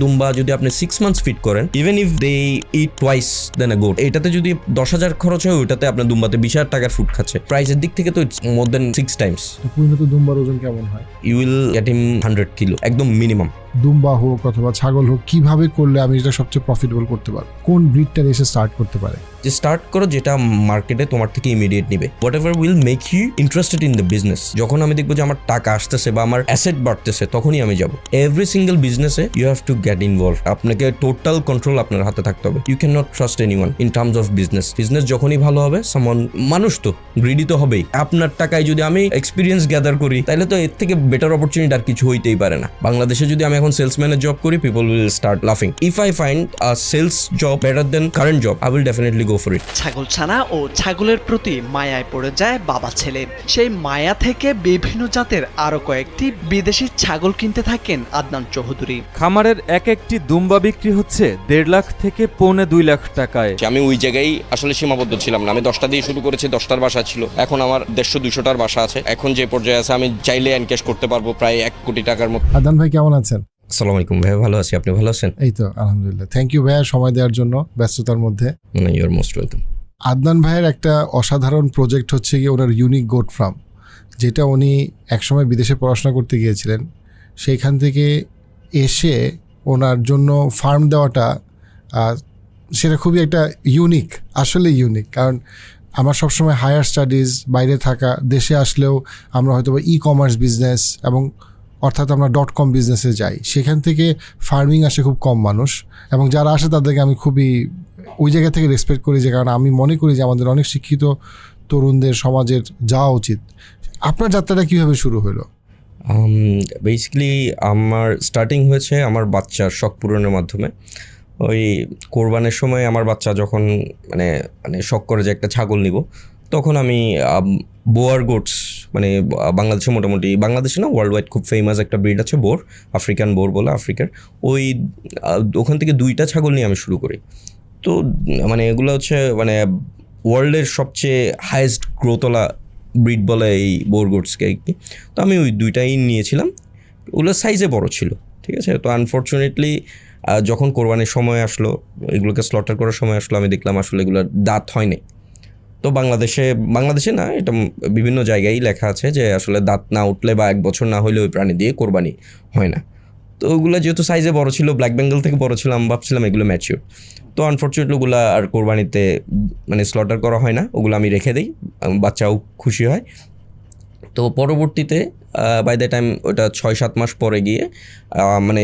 দুম্বা যদি আপনি 6 months ফিট করেন, even if they eat twice than a goat, এটাতে যদি 10,000 খরচ হয়, ওইটাতে আপনার দুম্বাতে 20,000 টাকার ফুড খাচ্ছে। প্রাইসের দিক থেকে তো ইটস মোর দেন 6 times। পরিণত দুম্বার ওজন কেমন হয়? You will get him 100 kilo, একদম মিনিমাম। দুম্বা হোক অথবা ছাগল হোক, কিভাবে করলে আমি এটা সবচেয়ে প্রফিটেবল করতে পারবো? কোন ব্রিডটা এসে স্টার্ট করতে পারে? যে স্টার্ট করো যেটা মার্কেটে তোমার থেকে ইমিডিয়েট নিবে, whatever will make you interested in the business. যখন আমি দেখবো যে আমার টাকা আসতেছে বা আমার অ্যাসেট বাড়তেছে, তখনই আমি যাবো। এভরি সিঙ্গেল বিজনেসে you have to get involve. আপনাকে টোটাল কন্ট্রোল আপনার হাতে থাকতে হবে। You can not trust anyone in terms of business. Business যখনই ভালো হবে, মানুষ তো গ্রিডি তো হবেই। আপনার টাকায় যদি আমি এক্সপিরিয়েন্স গ্যাদার করি, তাহলে তো এর থেকে বেটার অপরচুনিটি আর কিছু হইতেই পারে না। বাংলাদেশে যদি আমি এখন সেলসম্যানের জব করি, পিপল উইল স্টার্ট লাফিং। If I find a sales job better than current job, I will definitely go for it. ছাগলছানা ও ছাগলের প্রতি মায়ায় পড়ে যায় বাবা ছেলে। সেই মায়া থেকে বিভিন্ন জাতের আরো কয়েকটি বিদেশি ছাগল কিনতে থাকেন আদনান চৌধুরী। খামারের এক একটি দুম্বা বিক্রি হচ্ছে 1.5 লাখ থেকে 2.25 লাখ টাকায়। আমি ওই জায়গায় আসলে সীমাবদ্ধ ছিলাম না। আমি 10টা দিয়ে শুরু করেছি, 10টার বাসা ছিল, এখন আমার 150-200টার বাসা আছে। এখন যে পর্যায়ে আছে, আমি চাইলে এনক্যাশ করতে পারবো প্রায় 1 কোটি টাকার মতো। আদনান ভাই কেমন আছেন? আসসালামু আলাইকুম ভাই, ভালো আছি, আপনি ভালো আছেন? এই তো আলহামদুলিল্লাহ। থ্যাংক ইউ ভাইয়া সময় দেওয়ার জন্য ব্যস্ততার মধ্যে। You are most welcome. Adnan ভাইয়ের একটা অসাধারণ প্রজেক্ট হচ্ছে গিয়ে ওনার ইউনিক গোট ফার্ম, যেটা উনি একসময় বিদেশে পড়াশোনা করতে গিয়েছিলেন। সেইখান থেকে এসে ওনার জন্য ফার্ম দেওয়াটা সেটা খুবই একটা ইউনিক, আসলে ইউনিক। কারণ আমার সবসময় হায়ার স্টাডিজ, বাইরে থাকা, দেশে আসলেও আমরা হয়তো বা ই-কমার্স বিজনেস এবং অর্থাৎ আমরা .com বিজনেসে যাই, সেখান থেকে ফার্মিং আসে খুব কম মানুষ। এবং যারা আসে তাদেরকে আমি খুবই ওই জায়গা থেকে রেসপেক্ট করি, যে কারণ আমি মনে করি যে আমাদের অনেক শিক্ষিত তরুণদের সমাজের যাওয়া উচিত। আপনার যাত্রাটা কীভাবে শুরু হলো? বেসিক্যালি আমার স্টার্টিং হয়েছে আমার বাচ্চার শখ পূরণের মাধ্যমে। ওই কোরবানের সময় আমার বাচ্চা যখন মানে শখ করে যে একটা ছাগল নিব, তখন আমি বোয়ার গোটস, মানে বাংলাদেশে মোটামুটি, বাংলাদেশে না ওয়ার্ল্ড ওয়াইড খুব ফেমাস একটা ব্রিড আছে বোর, আফ্রিকান বোর বলে, আফ্রিকার। ওখান থেকে 2টা ছাগল নিয়ে আমি শুরু করি। তো মানে এগুলো হচ্ছে মানে ওয়ার্ল্ডের সবচেয়ে হাইয়েস্ট গ্রোথওয়ালা ব্রিড বলে এই বোর গোটসকে। তো আমি ওই 2টাই নিয়েছিলাম। ওগুলো সাইজে বড় ছিল, ঠিক আছে। তো আনফর্চুনেটলি যখন কোরবানির সময় আসলো, এগুলোকে স্লটার করার সময় আসলো, আমি দেখলাম আসলে এগুলোর দাঁত হয়নি। তো বাংলাদেশে না, এটা বিভিন্ন জায়গায় লেখা আছে যে আসলে দাঁত না উঠলে বা 1 বছর না হলে ওই প্রাণী দিয়ে কোরবানি হয় না। তো ওগুলো যেহেতু সাইজে বড় ছিল, ব্ল্যাক বেঙ্গল থেকে বড় ছিল, আমি ভাবছিলাম এগুলো ম্যাচিওর। তো আনফর্চুনেটলি ওগুলো আর কোরবানিতে মানে স্লটার করা হয় না, ওগুলো আমি রেখে দিই, বাচ্চাও খুশি হয়। তো পরবর্তীতে বাই দ্য টাইম ওটা 6-7 মাস পরে গিয়ে মানে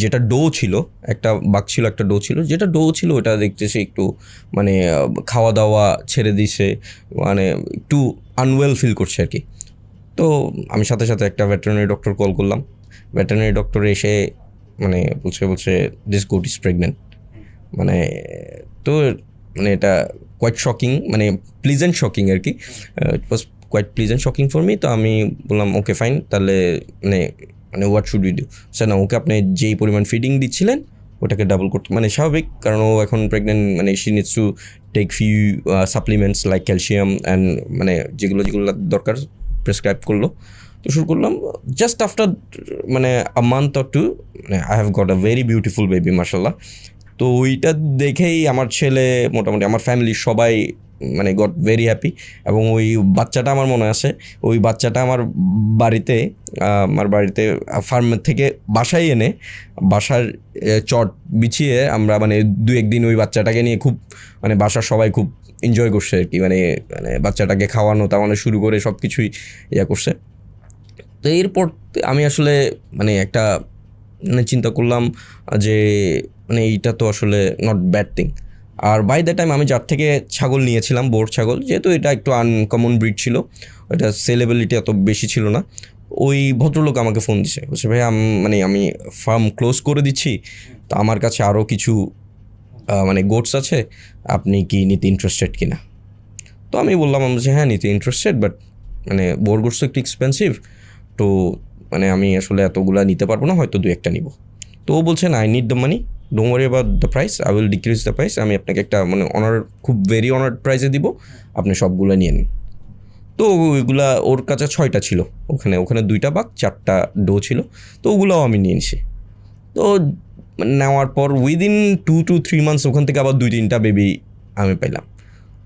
যেটা ডো ছিল, একটা বাঘ ছিল, একটা ডো ছিল, যেটা ডো ছিল ওটা দেখতেছি একটু মানে খাওয়া দাওয়া ছেড়ে দিছে, মানে একটু আনওয়েল ফিল করছে আর কি। তো আমি সাথে সাথে একটা ভেটেরিনারি ডক্টর কল করলাম। ভেটেরিনারি ডক্টর এসে মানে বলছে দিস গোট ইজ প্রেগনেন্ট। মানে তো মানে এটা কোয়াইট শকিং, মানে প্লিজেন্ট শকিং আর কি। It was quite pleasant shocking for me. তো আমি বললাম ওকে ফাইন, তাহলে মানে what should we do? Sir না, ওকে আপনি যেই পরিমাণ ফিডিং দিচ্ছিলেন ওটাকে ডাবল করতে, মানে স্বাভাবিক, কারণ ও এখন প্রেগনেন্ট, মানে she needs to take few supplements like calcium and মানে যেগুলো দরকার প্রেসক্রাইব করলো। তো শুরু করলাম। জাস্ট আফটার মানে a month or 2 I have got a very beautiful baby, মাশাল্লাহ। তো ওইটা দেখেই আমার ছেলে, মোটামুটি আমার ফ্যামিলির সবাই মানে গট ভেরি হ্যাপি। এবং ওই বাচ্চাটা আমার মনে আছে, ওই বাচ্চাটা আমার বাড়িতে ফার্মের থেকে বাসায় এনে বাসার চট বিছিয়ে আমরা মানে 2-1 দিন ওই বাচ্চাটাকে নিয়ে খুব মানে বাসার সবাই খুব এনজয় করছে আর কি। মানে বাচ্চাটাকে খাওয়ানো তাওয়ানো শুরু করে সব কিছুই করছে। তো এরপর আমি আসলে মানে একটা মানে চিন্তা করলাম যে মানে এইটা তো আসলে নট ব্যাড থিং। আর বাই দ্য টাইম আমি যার থেকে ছাগল নিয়েছিলাম, বোর ছাগল, যেহেতু এটা একটু আনকমন ব্রিড ছিল, এটা সেলেবিলিটি এত বেশি ছিল না, ওই ভদ্রলোক আমাকে ফোন দিছে, বলছে ভাই আমি ফার্ম ক্লোজ করে দিচ্ছি, তো আমার কাছে আরও কিছু মানে গোটস আছে, আপনি কি নিতে ইন্টারেস্টেড কিনা? তো আমি বললাম যে হ্যাঁ নিতে ইন্টারেস্টেড, বাট মানে বোর গোটস তো একটু এক্সপেন্সিভ, তো মানে আমি আসলে এতগুলা নিতে পারবো না, হয়তো 2-1টা নিব। তো ও বলছে না, I need the money, don't worry about the price, I will decrease the price, আমি আপনাকে একটা মানে খুব ভেরি অনার্ড প্রাইসে দিব, আপনি সবগুলো নিয়ে নিন। তো ওইগুলা ওর কাছে 6টা ছিল, ওখানে 2টা বাঘ 4টা ডো ছিল, তো ওগুলোও আমি নিয়ে নিছি। তো নেওয়ার পর উইদিন 2 to 3 months ওখান থেকে আবার 2-3টা বেবি আমি পাইলাম।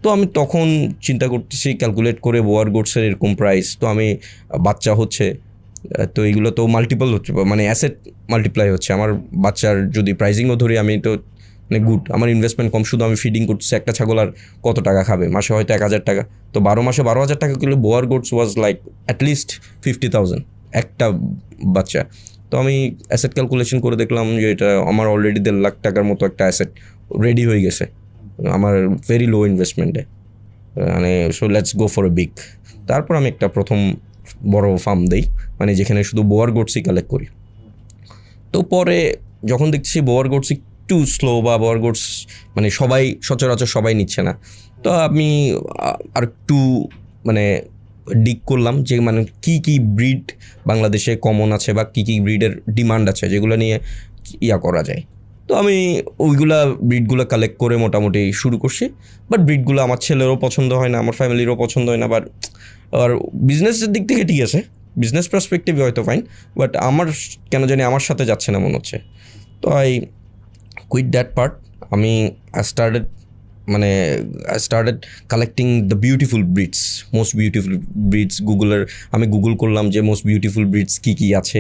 তো আমি তখন চিন্তা করতেছি, ক্যালকুলেট করে বোয়ার গোটসের এরকম প্রাইস, তো আমি বাচ্চা হচ্ছে, তো এইগুলো তো মাল্টিপল হচ্ছে, মানে অ্যাসেট মাল্টিপ্লাই হচ্ছে। আমার বাচ্চার যদি প্রাইজিংও ধরি, আমি তো মানে গুড, আমার ইনভেস্টমেন্ট কম, শুধু আমি ফিডিং করতেছি একটা ছাগল, আর কত টাকা খাবে মাসে, হয়তো 1,000 টাকা। তো 12 মাসে 12,000 টাকা করলে Boer goat's was like at least 50,000 একটা বাচ্চা। তো আমি অ্যাসেট ক্যালকুলেশন করে দেখলাম যে এটা আমার অলরেডি 1.5 লাখ টাকার মতো একটা অ্যাসেট রেডি হয়ে গেছে আমার ভেরি লো ইনভেস্টমেন্টে, মানে so let's go for a big. তারপর আমি একটা প্রথম বড় ফার্ম দেই, মানে যেখানে শুধু বোয়ার গোটসই কালেক্ট করি। তো পরে যখন দেখছি বোয়ার গোটস একটু স্লো, বা বোয়ার গোটস মানে সবাই সচরাচর সবাই নিচ্ছে না, তো আমি আর একটু মানে ডিগ করলাম যে মানে কী ব্রিড বাংলাদেশে কমন আছে, বা কী ব্রিডের ডিমান্ড আছে যেগুলো নিয়ে করা যায়। তো আমি ওইগুলা ব্রিডগুলো কালেক্ট করে মোটামুটি শুরু করছি। বাট ব্রিডগুলো আমার ছেলেরও পছন্দ হয় না, আমার ফ্যামিলিরও পছন্দ হয় না। বাট আর বিজনেসের দিক থেকে ঠিক আছে, বিজনেস পার্সপেক্টিভে হয়তো ফাইন, বাট আমার কেন জানি আমার সাথে যাচ্ছে না মনে হচ্ছে। তো আই কুইট দ্যাট পার্ট। আমি started collecting the beautiful breeds, most beautiful breeds. আমি গুগল করলাম যে মোস্ট বিউটিফুল ব্রিডস কী আছে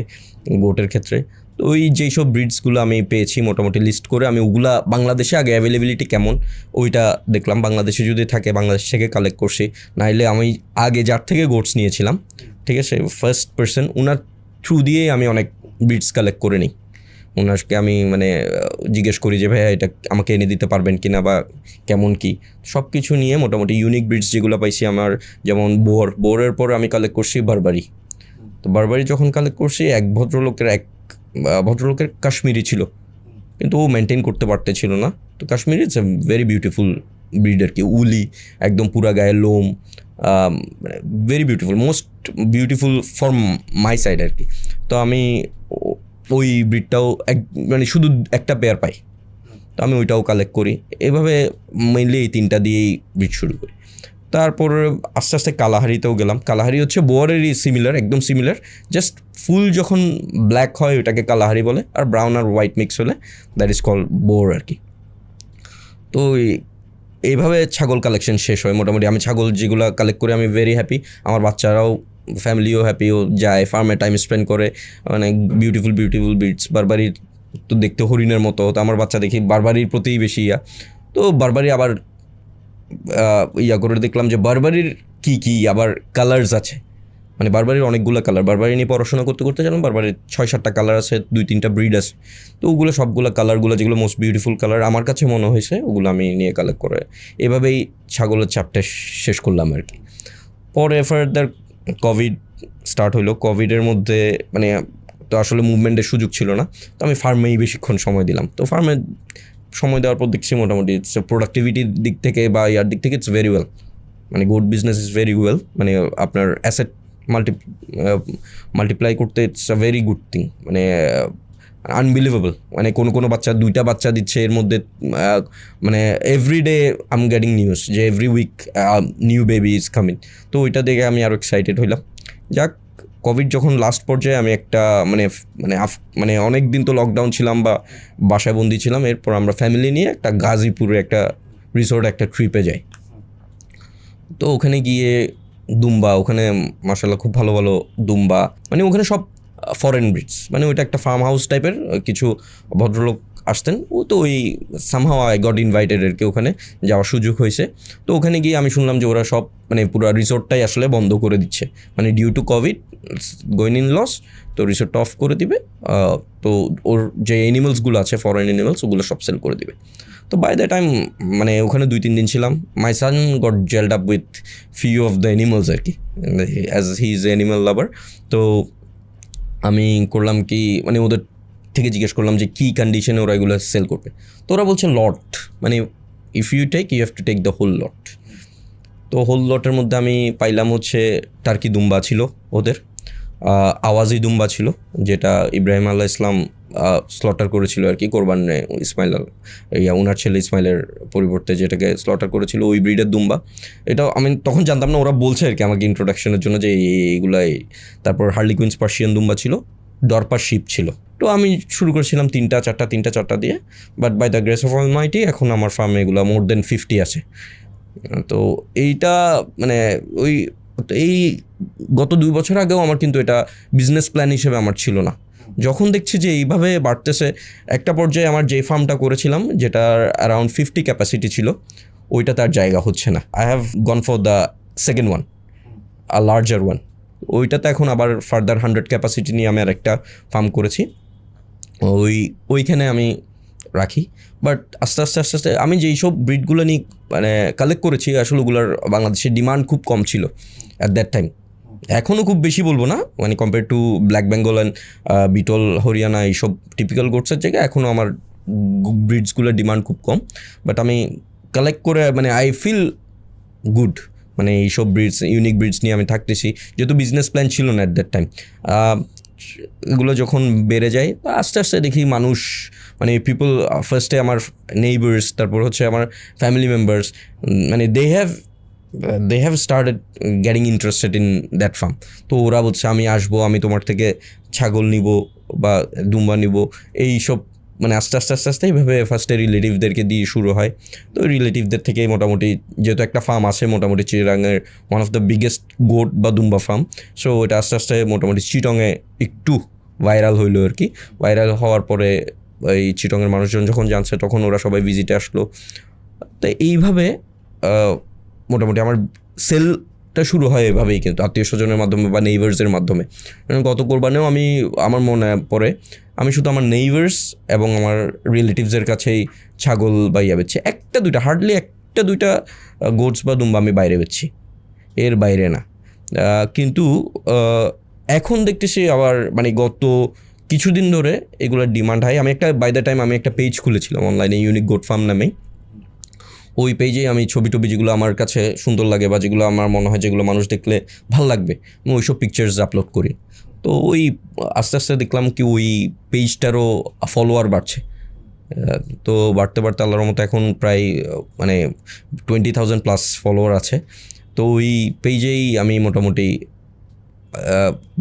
গোটের ক্ষেত্রে। তো ওই যেই সব ব্রিডসগুলো আমি পেয়েছি মোটামুটি লিস্ট করে আমি ওগুলা বাংলাদেশে আগে অ্যাভেলেবিলিটি কেমন ওইটা দেখলাম, বাংলাদেশে যদি থাকে বাংলাদেশ থেকে কালেক্ট করছি। নাইলে আমি আগে যার থেকে গোটস নিয়েছিলাম, ঠিক আছে, ফার্স্ট পার্সন, ওনার থ্রু দিয়েই আমি অনেক ব্রিডস কালেক্ট করে নিই। ওনাকে আমি মানে জিজ্ঞেস করি যে ভাইয়া এটা আমাকে এনে দিতে পারবেন কি না, বা কেমন কি, সব কিছু নিয়ে মোটামুটি ইউনিক ব্রিডস যেগুলো পাইছি আমার, যেমন বোরের পর আমি কালেক্ট করছি বারবারি। তো বারবারি যখন কালেক্ট করছি, এক ভদ্রলোকের কাশ্মীরি ছিল, কিন্তু ও মেনটেন করতে পারতেছিল না। তো Kashmiri it's a very beautiful breed আর কি, উলি একদম, পুরা গায়ে লোম, very beautiful, most beautiful for my side আর কি। তো আমি ওই ব্রিডটাও মানে শুধু একটা পেয়ার পাই, তো আমি ওইটাও কালেক্ট করি। এভাবে মেনলি এই 3টা দিয়েই ব্রিড শুরু করি। তারপর আস্তে আস্তে কালাহারিতেও গেলাম। কালাহারি হচ্ছে বোয়ারেরই সিমিলার, একদম সিমিলার, জাস্ট ফুল যখন ব্ল্যাক হয় ওটাকে কালাহারি বলে, আর ব্রাউন আর হোয়াইট মিক্স হলে দ্যাট ইজ কল বোর আর কি। তো এইভাবে ছাগল কালেকশন শেষ হয় মোটামুটি। আমি ছাগল যেগুলো কালেক্ট করে আমি ভেরি হ্যাপি, আমার বাচ্চারাও, ফ্যামিলিও হ্যাপি, ও যায় ফার্মে টাইম স্পেন্ড করে, মানে বিউটিফুল ব্রিডস। বারবারির তো দেখতে হরিণের মতো, তো আমার বাচ্চা দেখি বারবারির প্রতিই বেশি তো বারবারি আবার করে দেখলাম যে বারবারির কী আবার কালার্স আছে, মানে বারবারির অনেকগুলো কালার। বারবারি নিয়ে পড়াশোনা করতে করতে জানলাম বারবারির 6-7টা কালার আছে, 2-3টা ব্রিড আছে। তো ওগুলো সবগুলো কালারগুলো যেগুলো মোস্ট বিউটিফুল কালার আমার কাছে মনে হয়েছে, ওগুলো আমি নিয়ে কালেক্ট করে এভাবেই ছাগলের চাপটা শেষ করলাম আর কি। পরে ফার্দার কোভিড স্টার্ট হলো। কোভিডের মধ্যে মানে তো আসলে মুভমেন্টের সুযোগ ছিল না, তো আমি ফার্মেই বেশিক্ষণ সময় দিলাম। তো ফার্মে সময় দেওয়ার পর দেখছি মোটামুটি ইটস প্রোডাক্টিভিটির দিক থেকে বা ইয়ার দিক থেকে ইটস ভেরি ওয়েল, মানে good business is very well, মানে আপনার অ্যাসেট মাল্টিপ্লাই করতে it's a very good thing, মানে আনবিলিভেবল। মানে কোনো বাচ্চা 2টা বাচ্চা দিচ্ছে এর মধ্যে, মানে everyday I am getting news যে every week new baby is coming. তো ওইটা দেখে আমি আরও এক্সাইটেড হইলাম। যাক, কোভিড যখন লাস্ট পর্যায়ে আমি একটা মানে অনেক দিন তো লকডাউন ছিলাম বা বাসায় বন্দি ছিলাম, এরপর আমরা ফ্যামিলি নিয়ে একটা গাজীপুরে একটা রিসোর্ট একটা ট্রিপে যাই। তো ওখানে গিয়ে দুম্বা, ওখানে মাশাআল্লাহ খুব ভালো ভালো দুম্বা, মানে ওখানে সব ফরেন ব্রিডস, মানে ওইটা একটা ফার্ম হাউস টাইপের, কিছু ভদ্রলোক আসতেন। ও তো ওই সামহাও আই গট ইনভাইটেড আর কি, ওখানে যাওয়ার সুযোগ হয়েছে। তো ওখানে গিয়ে আমি শুনলাম যে ওরা সব মানে পুরো রিসোর্টটাই আসলে বন্ধ করে দিচ্ছে, মানে due to covid going in loss, তো রিসোর্টটা অফ করে দিবে। তো ওর যে অ্যানিমালসগুলো আছে ফরেন অ্যানিমালস, ওগুলো সব সেল করে দিবে। তো বাই দ্য টাইম মানে ওখানে 2-3 দিন ছিলাম, my son got gelled up with few of the animals আর কি, as he is animal lover. তো আমি করলাম কি, মানে ওদের থেকে জিজ্ঞেস করলাম যে কী কন্ডিশনে ওরা এগুলো সেল করবে। তো ওরা বলছে লট, মানে if you have to take the whole lot. তো হোল লটের মধ্যে আমি পাইলাম হচ্ছে টার্কি দুম্বা ছিল ওদের, আওয়াজি দুম্বা ছিল, যেটা ইব্রাহিম আলাইহিস ইসলাম স্লটার করেছিল আর কি, কোরবানে ইসমাইল ওনার ছেলে ইসমাইলের পরিবর্তে যেটাকে স্লটার করেছিল, ওই ব্রিডের দুম্বা। এটা আমি তখন জানতাম না, ওরা বলছে আর কি আমাকে ইন্ট্রোডাকশনের জন্য যে এইগুলাই। তারপর হার্লি কুইন্স পার্সিয়ান দুম্বা ছিল, ডরপার শিপ ছিল, তো আমি শুরু করেছিলাম 3-4টা দিয়ে, but by the grace of Almighty এখন আমার ফার্মে এগুলো মোর দেন 50 আছে। তো এইটা মানে এই গত 2 বছর আগেও আমার কিন্তু এটা বিজনেস প্ল্যান হিসেবে আমার ছিল না। যখন দেখছি যে এইভাবে বাড়তেছে, একটা পর্যায়ে আমার যে ফার্মটা করেছিলাম যেটার অ্যারাউন্ড 50 ক্যাপাসিটি ছিল, ওইটা তার জায়গা হচ্ছে না। I have gone for the second one, a larger one. ওইটাতে এখন আবার ফার্দার 100 ক্যাপাসিটি নিয়ে আমি আর একটা ফার্ম করেছি, ওইখানে আমি রাখি। বাট আস্তে আস্তে আমি যেই সব ব্রিডগুলো নিয়ে মানে কালেক্ট করেছি, আসলে ওগুলোর বাংলাদেশের ডিমান্ড খুব কম ছিল অ্যাট দ্যাট টাইম। এখনও খুব বেশি বলবো না, মানে compare to black Bengal and Beetal, Haryana এইসব টিপিক্যাল গোটসের জায়গায় এখনও আমার ব্রিডসগুলোর ডিমান্ড খুব কম। বাট আমি কালেক্ট করে মানে আই ফিল গুড, মানে এইসব ব্রিডস, ইউনিক ব্রিডস নিয়ে আমি থাকতেছি, যেহেতু বিজনেস প্ল্যান ছিল না অ্যাট দ্যাট টাইম। এগুলো যখন বেড়ে যায় আস্তে আস্তে দেখি মানুষ, মানে পিপল, ফার্স্টে আমার নেইবার্স, তারপর হচ্ছে আমার ফ্যামিলি মেম্বার্স, মানে they have started getting interested in that farm. তো ওরা বলছে আমি আসবো, আমি তোমার থেকে ছাগল নিব বা দুম্বা নিব, এইসব মানে আস্তে আস্তে এইভাবে ফার্স্টে রিলেটিভদেরকে দিয়ে শুরু হয়। তো রিলেটিভদের থেকেই মোটামুটি, যেহেতু একটা ফার্ম আছে মোটামুটি চিটাগাংয়ের one of the biggest goat বা দুম্বা ফার্ম, সো এটা আস্তে আস্তে মোটামুটি চিটংয়ে একটু ভাইরাল হইলো আর কি। ভাইরাল হওয়ার পরে এই চিটংয়ের মানুষজন যখন জানছে তখন ওরা সবাই ভিজিটে আসলো। তো এইভাবে মোটামুটি আমার সেলটা শুরু হয় এভাবেই, কিন্তু আত্মীয় স্বজনের মাধ্যমে বা নেইবার্সের মাধ্যমে। গত কোরবানেও আমার মনে পড়ে আমি শুধু আমার নেইবার্স এবং আমার রিলেটিভসের কাছেই ছাগল বা বেচছি, হার্ডলি একটা দুইটা গোটস বা দুম্বা আমি বাইরে বেচছি, এর বাইরে না। কিন্তু এখন দেখতেছি আবার মানে গত কিছুদিন ধরে এগুলোর ডিমান্ড হয়। আমি একটা পেজ খুলেছিলাম অনলাইনে, ইউনিক গোট ফার্ম নামেই। ওই পেজে আমি ছবি যেগুলো আমার কাছে সুন্দর লাগে বা যেগুলো আমার মনে হয় যেগুলো মানুষ দেখলে ভাল লাগবে, আমি ওইসব পিকচার্স আপলোড করি। তো ওই আস্তে আস্তে দেখলাম কি ওই পেজটারও ফলোয়ার বাড়ছে। তো বাড়তে আল্লাহর মতো এখন প্রায় মানে 20,000+ ফলোয়ার আছে। তো ওই পেজেই আমি মোটামুটি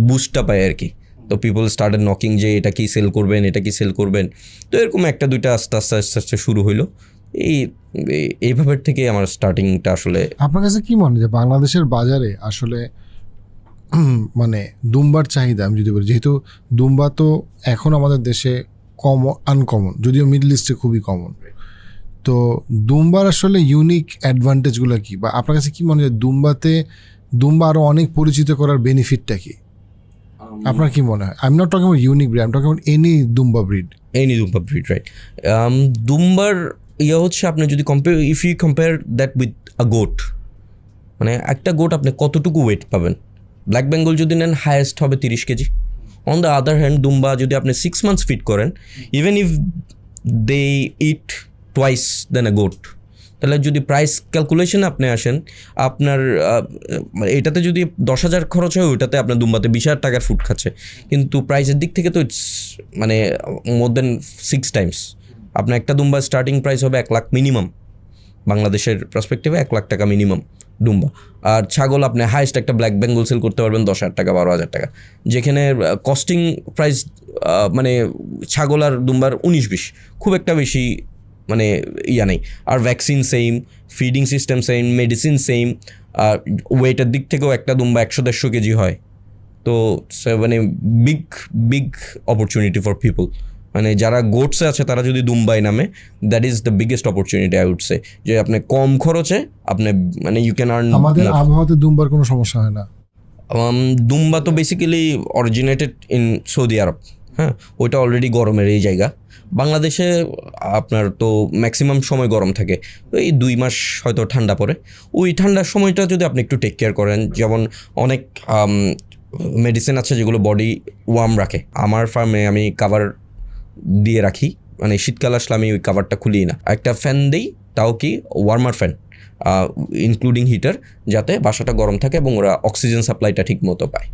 বুস্টটা পাই আর কি। তো পিপল স্টার্টেড নকিং যে এটা কি সেল করবেন। তো এরকম একটা দুইটা আস্তে আস্তে শুরু হইলো। এইভাবে থেকে আমার স্টার্টিংটা আসলে। আপনার কাছে কি মনে হয় যে বাংলাদেশের বাজারে আসলে মানে দুম্বার চাহিদা, আমি যদি বলি, যেহেতু দুম্বা তো এখন আমাদের দেশে আনকমন, যদিও মিডল ইস্টে খুবই কমন, তো দুম্বার আসলে ইউনিক অ্যাডভান্টেজগুলো কি, বা আপনার কাছে কি মনে হয় দুম্বা আরও অনেক পরিচিত করার বেনিফিটটা কি আপনার কি মনে হয়? I am not talking about unique breed, I am talking about any দুম্বা ব্রিড, রাইট। দুম্বার হচ্ছে আপনি যদি if you compare that with a goat, মানে একটা গোট আপনি কতটুকু ওয়েট পাবেন? ব্ল্যাক বেঙ্গল যদি নেন হায়েস্ট হবে 30 KG. On the other hand দুম্বা যদি আপনি 6 months ফিট করেন, even if they eat twice than a goat, তাহলে যদি প্রাইস ক্যালকুলেশনে আপনি আসেন, আপনার এটাতে যদি 10,000 খরচ হয়, ওইটাতে আপনার দুম্বাতে 20,000 টাকার ফুড খাচ্ছে। কিন্তু প্রাইসের দিক থেকে তো ইটস মানে মোর দেন 6 times। আপনার একটা দুম্বা স্টার্টিং প্রাইস হবে 1 লাখ মিনিমাম, বাংলাদেশের পার্সপেক্টিভে 1 লাখ টাকা মিনিমাম দুম্বা। আর ছাগল আপনি হাইস্ট একটা ব্ল্যাক বেঙ্গল সেল করতে পারবেন 10,000 টাকা 12,000 টাকা, যেখানে কস্টিং প্রাইস মানে ছাগল আর দুম্বার 19-20, খুব একটা বেশি মানে নেই। আর vaccine same, feeding system same, medicine same, আর ওয়েটের দিক থেকেও একটা দুম্বা 100-150 কেজি হয়। তো মানে বিগ অপরচুনিটি ফর পিপল, মানে যারা গোটসে আছে তারা যদি দুম্বাই নামে, that is the biggest opportunity I would say, যে আপনি কম খরচে আপনি মানে ইউ ক্যান আর্ন। আমাদের আবহাওয়াতে দুম্বার কোনো সমস্যা হয় না। দুম্বা তো বেসিক্যালি অরিজিনেটেড ইন সৌদি আরব, হ্যাঁ, ওইটা অলরেডি গরমের এই জায়গা। বাংলাদেশে আপনার তো ম্যাক্সিমাম সময় গরম থাকে, এই 2 মাস হয়তো ঠান্ডা পড়ে। ওই ঠান্ডার সময়টা যদি আপনি একটু টেক কেয়ার করেন, যেমন অনেক মেডিসিন আছে যেগুলো বডি ওয়ার্ম রাখে। আমার ফার্মে আমি কাভার দিয়ে রাখি, মানে শীতকাল আসলে আমি ওই কাভারটা খুলি না, একটা ফ্যান দিই, তাও কি ওয়ার্মার ফ্যান ইনক্লুডিং হিটার, যাতে বাসাটা গরম থাকে এবং ওরা অক্সিজেন সাপ্লাইটা ঠিক মতো পায়।